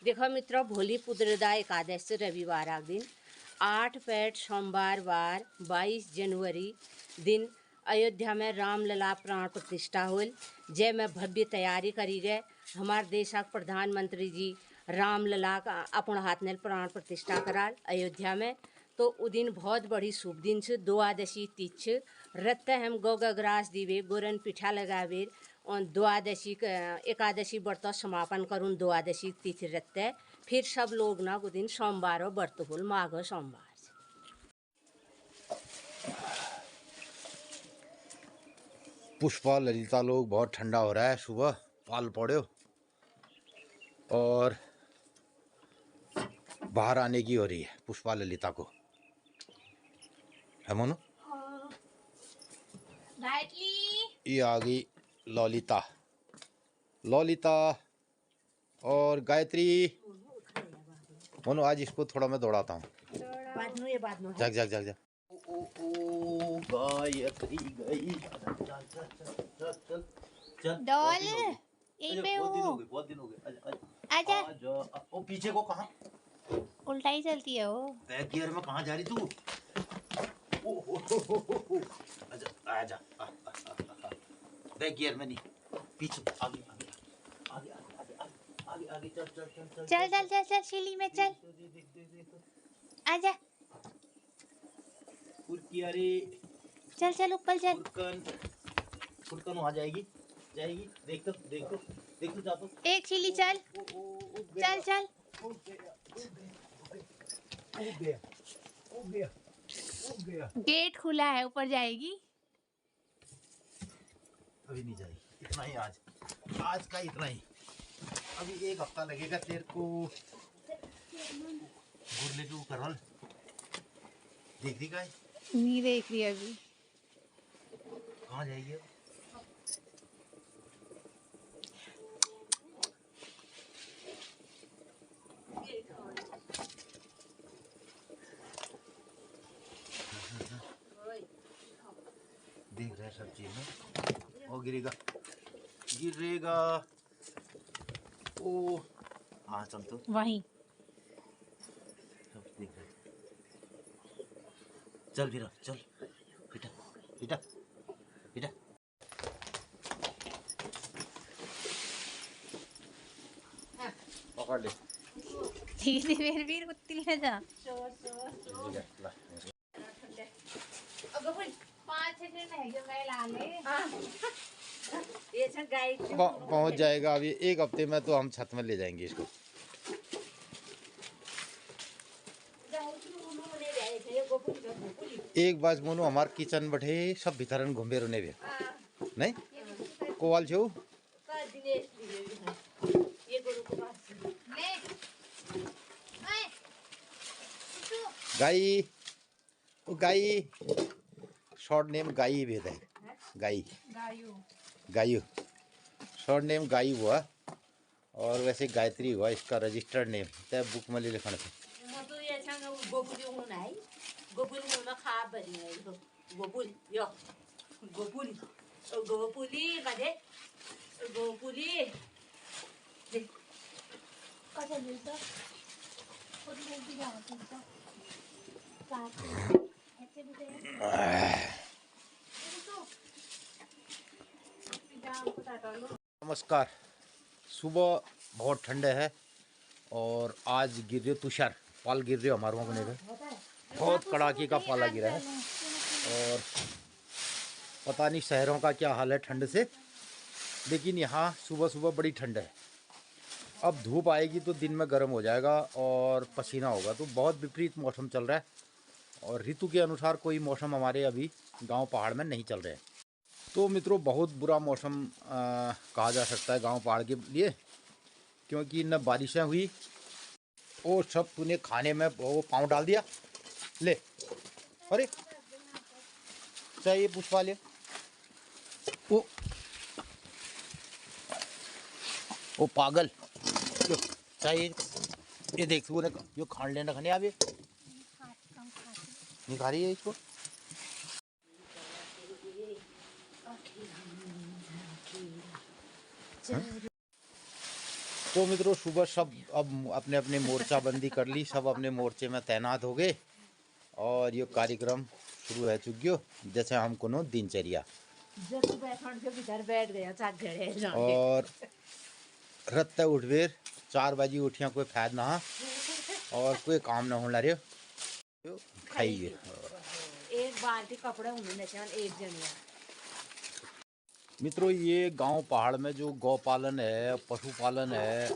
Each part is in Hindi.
देखो मित्रों, भोली पुत्रदा एकादश रविवार आ दिन 8 पैठ सोमवार वार 22 जनवरी दिन अयोध्या में रामलला प्राण प्रतिष्ठा होल। जय में भव्य तैयारी करी गए। हमारे देश का प्रधानमंत्री जी रामलला का अपन हाथ ने प्राण प्रतिष्ठा कराल अयोध्या में। तो उ दिन बहुत बड़ी शुभ दिन छ। द्वादशी तिथि रत्ते हम गोगग्रास दीवे गोरन पिठा लगावे और द्वादशी एकादशी व्रत समापन करूँ द्वादशी तिथि रत्ते। फिर सब लोग ना वो दिन सोमवार व्रत होल माघ सोमवार। पुष्पा ललिता लोग बहुत ठंडा हो रहा है, सुबह पाल पड़े और बाहर आने की हो रही है पुष्पा ललिता को, है मोनू? ये आ गई ललिता, ललिता और गायत्री। मोनू आज इसको थोड़ा मैं दौड़ाता हूँ। जग जग जग जग। ओ गायत्री गई। चल डॉल यहीं पे हूँ। बहुत दिन हो गए। आजा। ओ पीछे को कहाँ? उल्टा ही चलती है वो। बैक गियर में कहाँ जा रही तू? आजा आजा। बैक गियर में नहीं, पीछे आगे आगे आगे आगे आगे आगे। चल चल चल चल चल चल चल शिली में चल। आजा। कुरकियारी। चल चल ऊपर चल। फुलकन वहाँ जाएगी जाएगी। देख तो जा तो। एक शिली चल। चल चल। हो गया। गेट खुला है, ऊपर जाएगी। अभी नहीं जाएगी, इतना ही आज का इतना ही। अभी एक हफ्ता लगेगा तेरे को गुरले के ऊपर। देख रही गाय? नहीं देख रही अभी। कहाँ जाएगी अब? देख रहे सब चीज में। ओ गिरेगा ओ हाँ चल तो वहीं सब देख रहे। चल फिर चल बेटा बेटा बेटा। पकड़ ले। धीरे धीरे कुत्ती ले जा। पहुंच जाएगा अभी एक हफ्ते में, तो हम छत में ले जाएंगे इसको। एक बार मोनू हमार किचन बैठे सब भितरन घूमे रोने भी नहीं कोवाल छो। गाई ओ गाई, शॉर्ट नेम गाई भेद है। गाई गायू शॉर्ट नेम गाई हुआ और वैसे गायत्री हुआ इसका रजिस्टर्ड नेम। तय बुक में ले लिखा था। नमस्कार। सुबह बहुत ठंडे है और आज गिर रहे तुषार पाल गिर रहे हमारे वहाँ पे बहुत कड़ाके का पाला गिरा है। और पता नहीं शहरों का क्या हाल है ठंड से, लेकिन यहाँ सुबह सुबह बड़ी ठंड है। अब धूप आएगी तो दिन में गर्म हो जाएगा और पसीना होगा, तो बहुत विपरीत मौसम चल रहा है। और ऋतु के अनुसार कोई मौसम हमारे अभी गांव पहाड़ में नहीं चल रहे हैं। तो मित्रों बहुत बुरा मौसम कहा जा सकता है गांव पहाड़ के लिए, क्योंकि न बारिशें हुई और सब तूने खाने में वो पाँव डाल दिया। ले अरे चाहिए पुष्पा ले वो पागल चाहिए। ये देख तूने यो खान लेना खाने अभी नहीं खा रही है इसको। तो मित्रों सुबह सब अब अपने अपने मोर्चाबंदी कर ली, सब अपने मोर्चे में तैनात हो गए और ये कार्यक्रम शुरू है चुकियो जैसे हमको नो दिनचर्या बैठ गया और रत्ते उठवेर 4 बजे उठिया कोई फायदा ना और कोई काम ना होना रे खाइए एक बाल्टी कपड़े होने एक जनिया। मित्रों ये गांव पहाड़ में जो गौपालन है, पशुपालन है,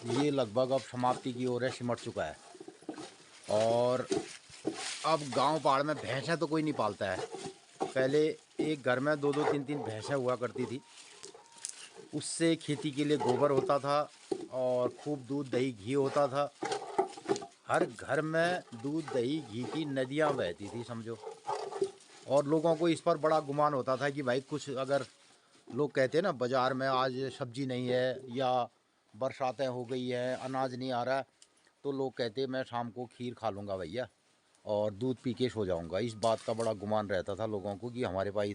ये लगभग अब समाप्ति की ओर है, सिमट चुका है। और अब गांव पहाड़ में भैंसें तो कोई नहीं पालता है। पहले एक घर में 2-2, 3-3 भैंसें हुआ करती थी। उससे खेती के लिए गोबर होता था और खूब दूध दही घी होता था। हर घर में दूध दही घी की नदियाँ बहती थी समझो। और लोगों को इस पर बड़ा गुमान होता था कि भाई कुछ अगर लोग कहते हैं ना बाज़ार में आज सब्जी नहीं है या बरसातें हो गई है, अनाज नहीं आ रहा, तो लोग कहते मैं शाम को खीर खा लूँगा भैया और दूध पी के सो जाऊँगा। इस बात का बड़ा गुमान रहता था लोगों को कि हमारे पास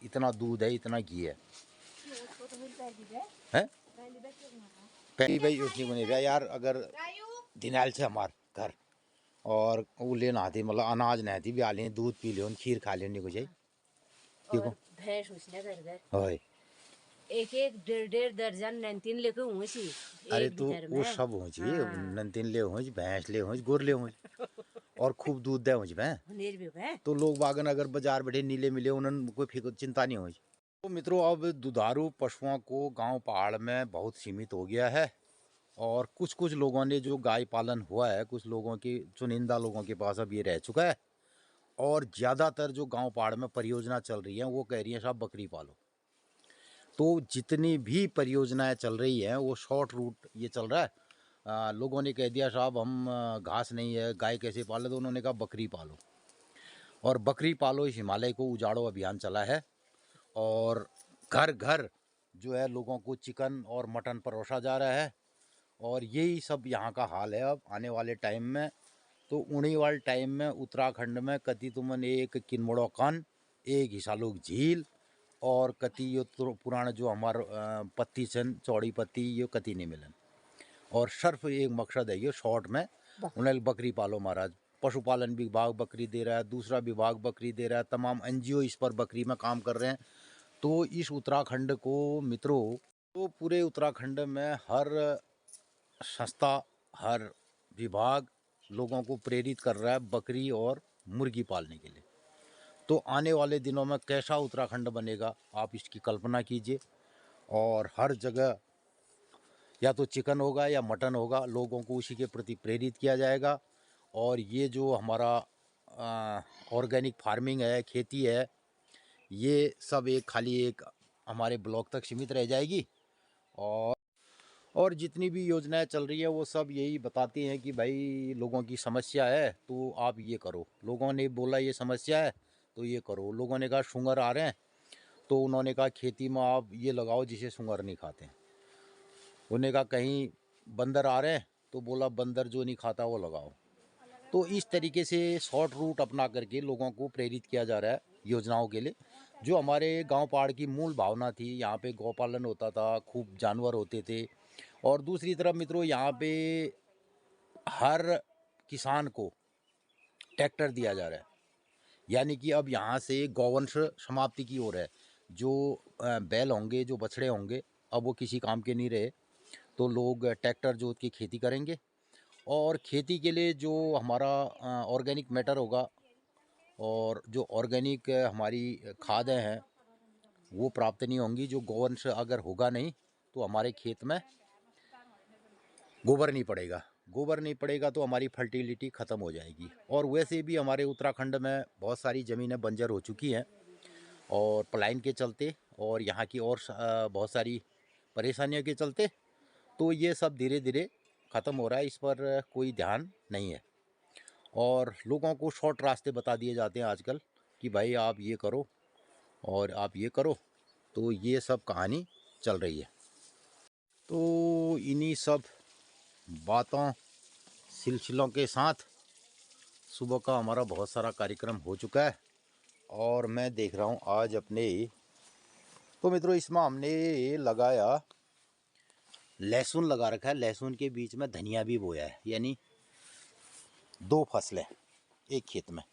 इतना दूध है, इतना घी है। हैं? पहली भाई उठनी बनी भैया यार, अगर दिनाल से हमार घर और वो लेना आती मतलब अनाज नहीं आती भी दूध पी ले खीर खा लेने को चाहिए और भैंस उसने घर होय एक 1.5 दर्जन नंतीन लेके हूँ सी। अरे तो वो सब हो जी नंतीन ले हो भैंस ले हो गोर ले हो और खूब दूध दे हो भैं तो लोग बागन अगर बाजार बैठे नीले मिले उन्होंने कोई फिक्र चिंता नहीं हो। तो मित्रों अब दुधारू पशुओं को गांव पहाड़ में बहुत सीमित हो गया है और कुछ कुछ लोगों ने जो गाय पालन हुआ है, कुछ लोगों की चुनिंदा लोगों के पास अब ये रह चुका है। और ज़्यादातर जो गांव पहाड़ में परियोजना चल रही है वो कह रही है साहब बकरी पालो। तो जितनी भी परियोजनाएं चल रही हैं वो शॉर्ट रूट ये चल रहा है। लोगों ने कह दिया साहब हम घास नहीं है गाय कैसे पाले, तो उन्होंने कहा बकरी पालो। और बकरी पालो इस हिमालय को उजाड़ो अभियान चला है और घर घर जो है लोगों को चिकन और मटन परोसा जा रहा है। और यही सब यहाँ का हाल है अब आने वाले टाइम में। तो उन्हीं वाले टाइम में उत्तराखंड में कति तुमन एक किन्मड़ो कन, एक हिसालुक झील और कति ये पुराना जो हमार पत्ती छन चौड़ी पत्ती ये कति नहीं मिलन। और सिर्फ एक मकसद है ये शॉर्ट में उन्हें बकरी पालो महाराज। पशुपालन विभाग बकरी दे रहा है, दूसरा विभाग बकरी दे रहा है, तमाम एनजीओ इस पर बकरी में काम कर रहे हैं। तो इस उत्तराखंड को मित्रों, तो पूरे उत्तराखंड में हर संस्था हर विभाग लोगों को प्रेरित कर रहा है बकरी और मुर्गी पालने के लिए। तो आने वाले दिनों में कैसा उत्तराखंड बनेगा आप इसकी कल्पना कीजिए। और हर जगह या तो चिकन होगा या मटन होगा, लोगों को उसी के प्रति प्रेरित किया जाएगा। और ये जो हमारा ऑर्गेनिक फार्मिंग है, खेती है, ये सब एक खाली एक हमारे ब्लॉक तक सीमित रह जाएगी। और जितनी भी योजनाएं चल रही है वो सब यही बताती हैं कि भाई लोगों की समस्या है तो आप ये करो। लोगों ने बोला ये समस्या है तो ये करो। लोगों ने कहा शुगर आ रहे हैं तो उन्होंने कहा खेती में आप ये लगाओ जिसे शुगर नहीं खाते। उन्होंने कहा कहीं बंदर आ रहे हैं तो बोला बंदर जो नहीं खाता वो लगाओ। तो इस तरीके से शॉर्ट रूट अपना करके लोगों को प्रेरित किया जा रहा है योजनाओं के लिए। जो हमारे गांव पहाड़ की मूल भावना थी, यहाँ पे गौपालन होता था, खूब जानवर होते थे। और दूसरी तरफ मित्रों यहाँ पे हर किसान को ट्रैक्टर दिया जा रहा है, यानी कि अब यहाँ से गौवंश समाप्ति की ओर है। जो बैल होंगे, जो बछड़े होंगे, अब वो किसी काम के नहीं रहे। तो लोग ट्रैक्टर जोत के खेती करेंगे और खेती के लिए जो हमारा ऑर्गेनिक मैटर होगा और जो ऑर्गेनिक हमारी खादें हैं वो प्राप्त नहीं होंगी। जो गौवंश अगर होगा नहीं तो हमारे खेत में गोबर नहीं पड़ेगा। गोबर नहीं पड़ेगा तो हमारी फर्टिलिटी ख़त्म हो जाएगी। और वैसे भी हमारे उत्तराखंड में बहुत सारी ज़मीनें बंजर हो चुकी हैं और पलायन के चलते और यहाँ की और बहुत सारी परेशानियों के चलते तो ये सब धीरे धीरे ख़त्म हो रहा है। इस पर कोई ध्यान नहीं है और लोगों को शॉर्ट रास्ते बता दिए जाते हैं आजकल कि भाई आप ये करो और आप ये करो। तो ये सब कहानी चल रही है। तो इन्हीं सब बातों सिलसिलों के साथ सुबह का हमारा बहुत सारा कार्यक्रम हो चुका है और मैं देख रहा हूँ आज अपने तो मित्रों इसमें हमने लगाया लहसुन लगा रखा है, लहसुन के बीच में धनिया भी बोया है, यानी 2 फसलें एक खेत में।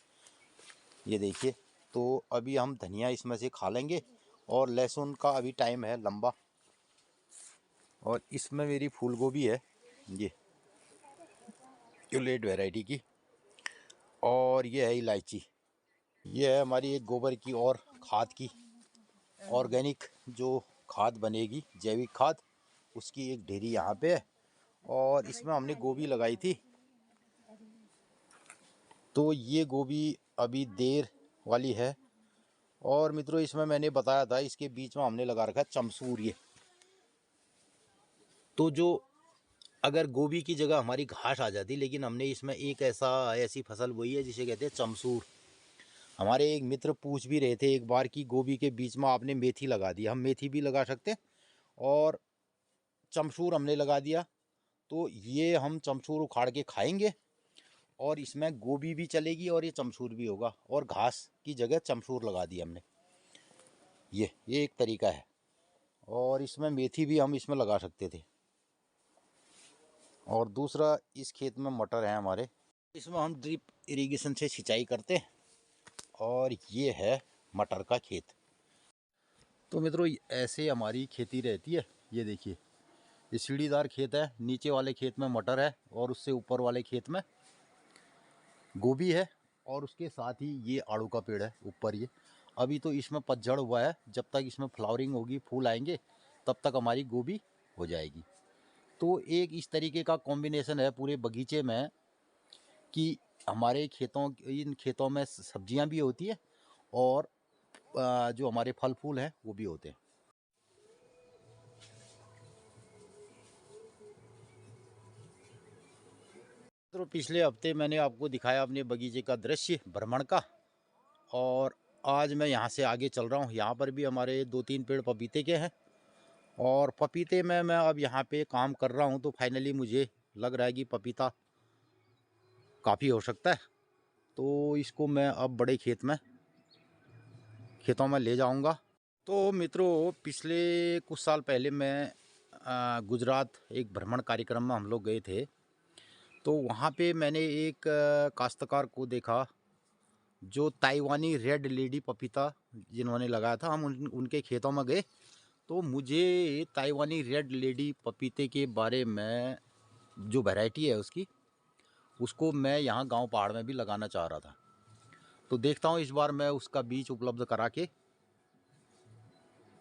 ये देखिए, तो अभी हम धनिया इसमें से खा लेंगे और लहसुन का अभी टाइम है लंबा। और इसमें मेरी फूल गोभी है, ये लेट वैरायटी की, और ये है इलायची। ये है हमारी एक गोबर की और खाद की ऑर्गेनिक जो खाद बनेगी, जैविक खाद, उसकी एक ढेरी यहाँ पे है। और इसमें हमने गोभी लगाई थी, तो ये गोभी अभी देर वाली है। और मित्रों, इसमें मैंने बताया था इसके बीच में हमने लगा रखा है चमसूर। ये तो जो अगर गोभी की जगह हमारी घास आ जाती, लेकिन हमने इसमें एक ऐसी फसल बोई है जिसे कहते हैं चमसूर। हमारे एक मित्र पूछ भी रहे थे एक बार कि गोभी के बीच में आपने मेथी लगा दी। हम मेथी भी लगा सकते हैं और चमसूर हमने लगा दिया, तो ये हम चमसूर उखाड़ के खाएंगे और इसमें गोभी भी चलेगी और ये चमसूर भी होगा, और घास की जगह चमसूर लगा दी हमने। ये एक तरीका है। और इसमें मेथी भी हम इसमें लगा सकते थे। और दूसरा, इस खेत में मटर है हमारे, इसमें हम ड्रिप इरिगेशन से सिंचाई करते हैं। और ये है मटर का खेत। तो मित्रों, ऐसे हमारी खेती रहती है। ये देखिए, ये सीढ़ीदार खेत है, नीचे वाले खेत में मटर है और उससे ऊपर वाले खेत में गोभी है, और उसके साथ ही ये आड़ू का पेड़ है ऊपर। ये अभी तो इसमें पतझड़ हुआ है, जब तक इसमें फ्लावरिंग होगी, फूल आएंगे, तब तक हमारी गोभी हो जाएगी। तो एक इस तरीके का कॉम्बिनेशन है पूरे बगीचे में कि हमारे इन खेतों में सब्जियां भी होती है और जो हमारे फल फूल हैं वो भी होते हैं। तो पिछले हफ्ते मैंने आपको दिखाया अपने बगीचे का दृश्य भ्रमण का, और आज मैं यहाँ से आगे चल रहा हूँ। यहाँ पर भी हमारे 2-3 पेड़ पपीते के हैं, और पपीते में मैं अब यहाँ पे काम कर रहा हूँ, तो फाइनली मुझे लग रहा है कि पपीता काफ़ी हो सकता है। तो इसको मैं अब बड़े खेतों में ले जाऊँगा। तो मित्रों, पिछले कुछ साल पहले मैं गुजरात एक भ्रमण कार्यक्रम में हम लोग गए थे। तो वहाँ पे मैंने एक काश्तकार को देखा जो ताइवानी रेड लेडी पपीता जिन्होंने लगाया था। हम उनके खेतों में गए, तो मुझे ताइवानी रेड लेडी पपीते के बारे में, जो वैरायटी है उसको मैं यहाँ गांव पहाड़ में भी लगाना चाह रहा था। तो देखता हूँ इस बार मैं उसका बीज उपलब्ध करा के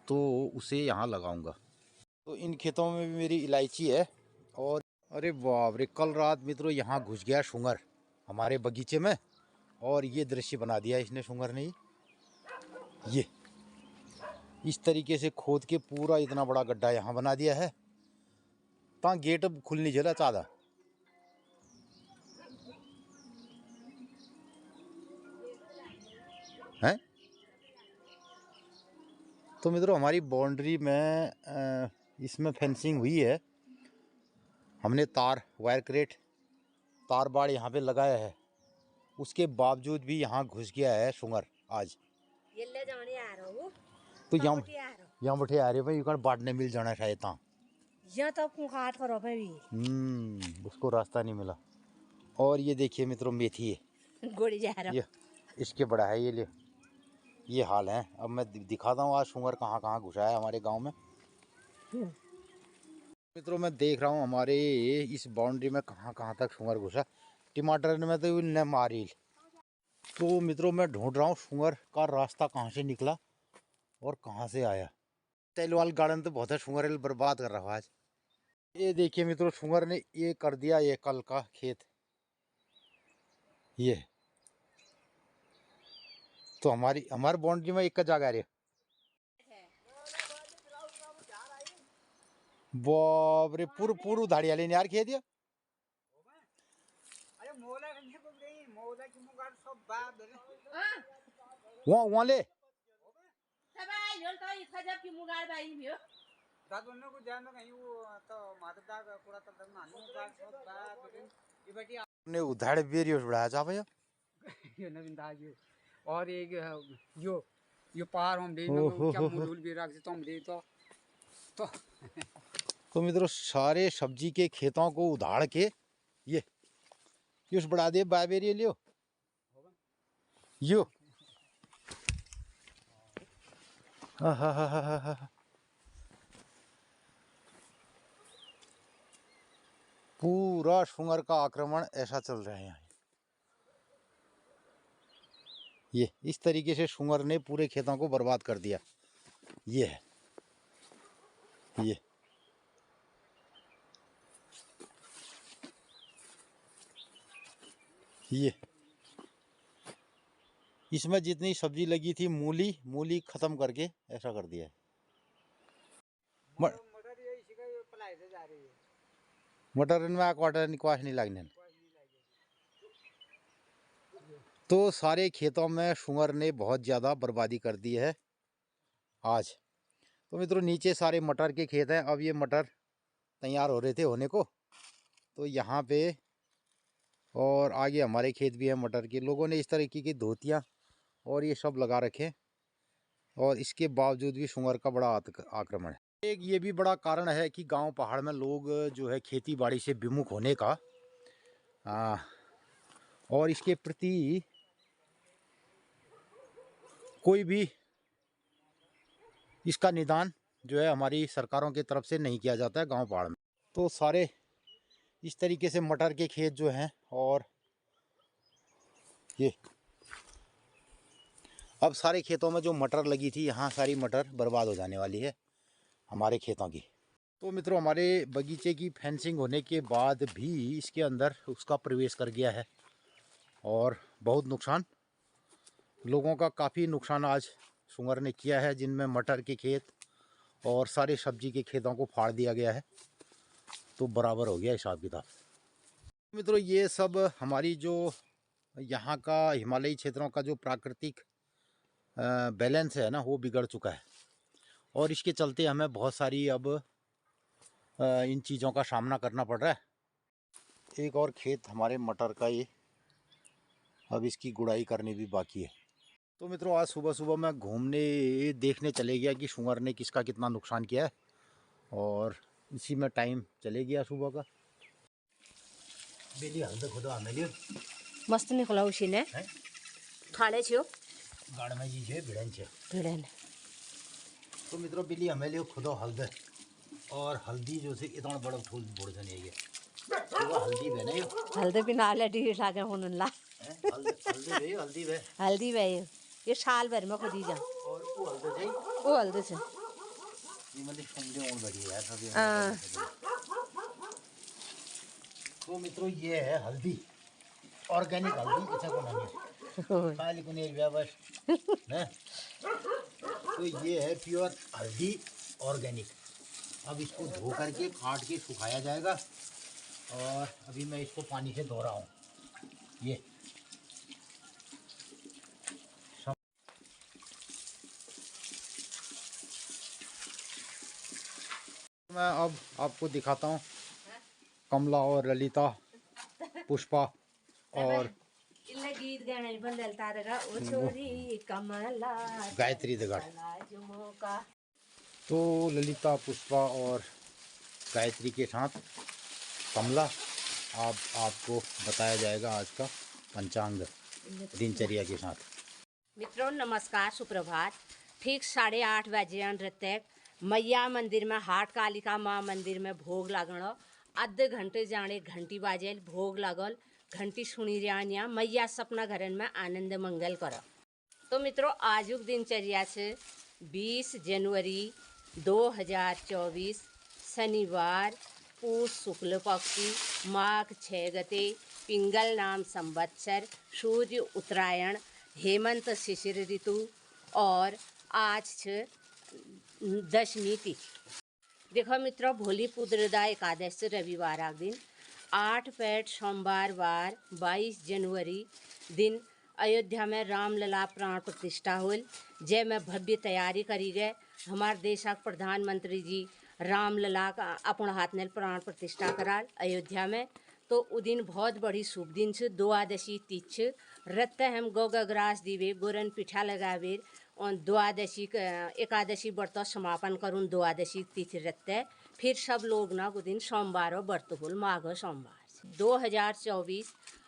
तो उसे यहाँ लगाऊंगा। तो इन खेतों में भी मेरी इलायची है। और अरे बाप रे, कल रात मित्रों यहाँ घुस गया शुंगर हमारे बगीचे में, और ये दृश्य बना दिया इसने शुंगर ने। ये इस तरीके से खोद के पूरा इतना बड़ा गड्ढा यहाँ बना दिया है, ता गेट खुल नहीं चला चाहता है। तो मित्रों, हमारी बाउंड्री में इसमें फेंसिंग हुई है। हमने वायर क्रेट तार बाड़ यहाँ पे लगाया है, उसके बावजूद भी यहाँ घुस गया है शुंगर आज। ये ले जाने आ रहा हूँ, तो यहाँ बैठे आ रहे भाई, बांटने मिल जाना शायद। हाँ, यहाँ तो काट करो भी उसको रास्ता नहीं मिला। और ये देखिए मित्रों, मेथी है, गोड़ी जा रहा ये इसके बड़ा है। ये हाल है। अब मैं दिखाता हूँ आज शुंगर कहाँ कहाँ घुसा है हमारे गांव में। मित्रों, मैं देख रहा हूँ हमारे इस बाउंड्री में कहाँ कहाँ तक शुंगर घुसा। टमाटर में तो न मारी। तो मित्रों, मैं ढूंढ रहा हूँ शुंगर का रास्ता कहाँ से निकला और कहाँ से आया। तेलवाल गार्डन तो बहुत है, शुंगर बर्बाद कर रहा है आज। ये देखिए मित्रों, शुंगर ने ये कर दिया, ये कल का खेत ये। तो हमारी बाउंड्री में एक का जगह रही। बाप रे, पूरू धाड़ी वाले ने यार खेत दिया। वहाँ ले ने उधाड़ बेरियो उड़ाया जा भैया। ये नवीन दाज ये और एक यो पार हम दे नो क्या मूल भी रख से तुम दे तो तो मित्रों सारे सब्जी के खेतों को उधाड़ के ये उस बढ़ा दे बाबेरिए लियो यो हा। पूरा शुंगर का आक्रमण ऐसा चल रहा है यहाँ। ये इस तरीके से शुंगर ने पूरे खेतों को बर्बाद कर दिया। ये है ये इसमें जितनी सब्जी लगी थी मूली खत्म करके ऐसा कर दिया है। मटर इनमें क्वार्टर क्वाश नहीं लगने। तो सारे खेतों में शुंगर ने बहुत ज़्यादा बर्बादी कर दी है आज। तो मित्रों नीचे सारे मटर के खेत हैं। अब ये मटर तैयार हो रहे थे होने को, तो यहाँ पे और आगे हमारे खेत भी हैं मटर के। लोगों ने इस तरीके की धोतियाँ और ये सब लगा रखे, और इसके बावजूद भी शुंगर का बड़ा आक्रमण है। एक ये भी बड़ा कारण है कि गांव पहाड़ में लोग जो है खेती बाड़ी से विमुख होने का और इसके प्रति कोई भी इसका निदान जो है हमारी सरकारों की तरफ से नहीं किया जाता है गांव पहाड़ में। तो सारे इस तरीके से मटर के खेत जो हैं, और ये अब सारे खेतों में जो मटर लगी थी यहाँ सारी मटर बर्बाद हो जाने वाली है हमारे खेतों की। तो मित्रों हमारे बगीचे की फेंसिंग होने के बाद भी इसके अंदर उसका प्रवेश कर गया है, और बहुत नुकसान लोगों का काफ़ी नुकसान आज शुंगर ने किया है, जिनमें मटर के खेत और सारे सब्जी के खेतों को फाड़ दिया गया है। तो बराबर हो गया हिसाब किताब। मित्रों ये सब हमारी जो यहाँ का हिमालयी क्षेत्रों का जो प्राकृतिक बैलेंस है ना, वो बिगड़ चुका है, और इसके चलते हमें बहुत सारी अब इन चीज़ों का सामना करना पड़ रहा है। एक और खेत हमारे मटर का ये अब इसकी गुड़ाई करनी भी बाकी है। तो मित्रों आज सुबह सुबह मैं घूमने देखने चले गया कि शुंगर ने किसका कितना नुकसान किया है, और इसी में टाइम चले गया सुबह का। बेली हल्द खुदा हमें मस्त निकला उसी ने खाले छियो गाड़ में जी छे भिड़न छे भिड़न। तो मित्रों बिल्ली हमें लियो खुदो हल्द, और हल्दी जो से इतना बड़ा फूल बोड़ से नहीं है तो हल्दी बने हल्दी भी नाले डी लागे होनला हल्दी वे ये साल भर में खुदी जा, और वो हल्दी से ये मतलब सुंदे और बढ़िया है सभी। तो मित्रों ये है हल्दी, ऑर्गेनिक हल्दी, अच्छा को नहीं खाली को नहीं व्यवस्थित है। तो ये है प्योर हल्दी ऑर्गेनिक। अब इसको धो करके काट के सुखाया जाएगा, और अभी मैं इसको पानी से धो रहा हूँ। ये मैं अब आपको दिखाता हूँ कमला और ललिता, पुष्पा और गीत गाने बंदलता रहेगा ओ छोरी कमला गायत्री दगड़। तो ललिता, पुष्पा और गायत्री के साथ कमला अब आपको बताया जाएगा आज का पंचांग दिनचर्या के साथ। मित्रों नमस्कार, सुप्रभात। ठीक 8:30 बजे नृत्य मैया मंदिर में हाट कालिका माँ मंदिर में भोग लागण। आधे घंटे जाने घंटी बाजेल, भोग लागल, घंटी सुनी रिया मैया सपना घरन में आनंद मंगल कर। तो मित्रों आजुक दिनचर्या से 20 जनवरी 2024 शनिवार, पूष शुक्ल पक्षी, माघ 6 गते, पिंगल नाम संवत्सर, सूर्य उत्तरायण, हेमंत शिशिर ऋतु, और आज दशमी तिथि। देखो मित्रों भोली पुत्रदा एकादश रविवार आ दिन 8 पैठ सोमवार वार 22 जनवरी दिन अयोध्या में रामलला प्राण प्रतिष्ठा हुई, जय में भव्य तैयारी करी गए। हमारे देश का प्रधानमंत्री जी रामलला का अपने हाथ में प्राण प्रतिष्ठा करा अयोध्या में। तो उ दिन बहुत बड़ी शुभ दिन छ, द्वादशी तिथि रत्त हम गोग्रास दिवे गोरन पिठा लगावे, और द्वादशी एकादशी व्रत समापन करून द्वादशी तिथि रत्त फिर सब लोग ना को दिन सोमवार और व्रत होल माघ सोमवार 2024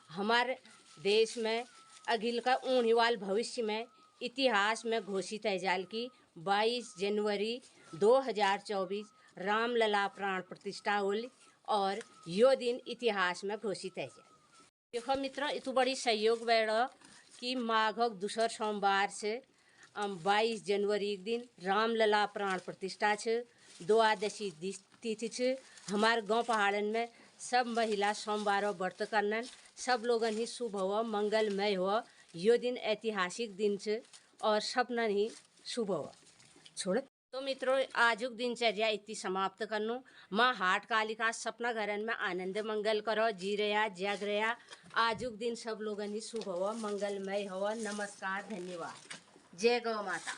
हमारे देश में अगिल का ऊँही वाल भविष्य में इतिहास में घोषित है जाल की 22 जनवरी 2024 रामलला प्राण प्रतिष्ठा होल और यो दिन इतिहास में घोषित है जाल। देखो मित्रों इतु बड़ी सहयोग बैठो कि माघक दूसर सोमवार से 22 जनवरी के दिन रामलला प्राण प्रतिष्ठा छ द्वादशी तिथि छ। हमारे गांव पहाड़न में सब महिला सोमवार व्रत करनन सब लोगन ही शुभ हो मंगलमय हो। यो दिन ऐतिहासिक दिन छ और सपनन ही शुभ हो छोड़। तो मित्रों आजुक दिनचर्या इतनी समाप्त करनो। माँ हाट कालिका सपना घरन में आनंद मंगल करो जी रहा जग रहा। आजुक दिन सब लोगन ही शुभ हो मंगलमय हो। नमस्कार धन्यवाद जय गौ माता।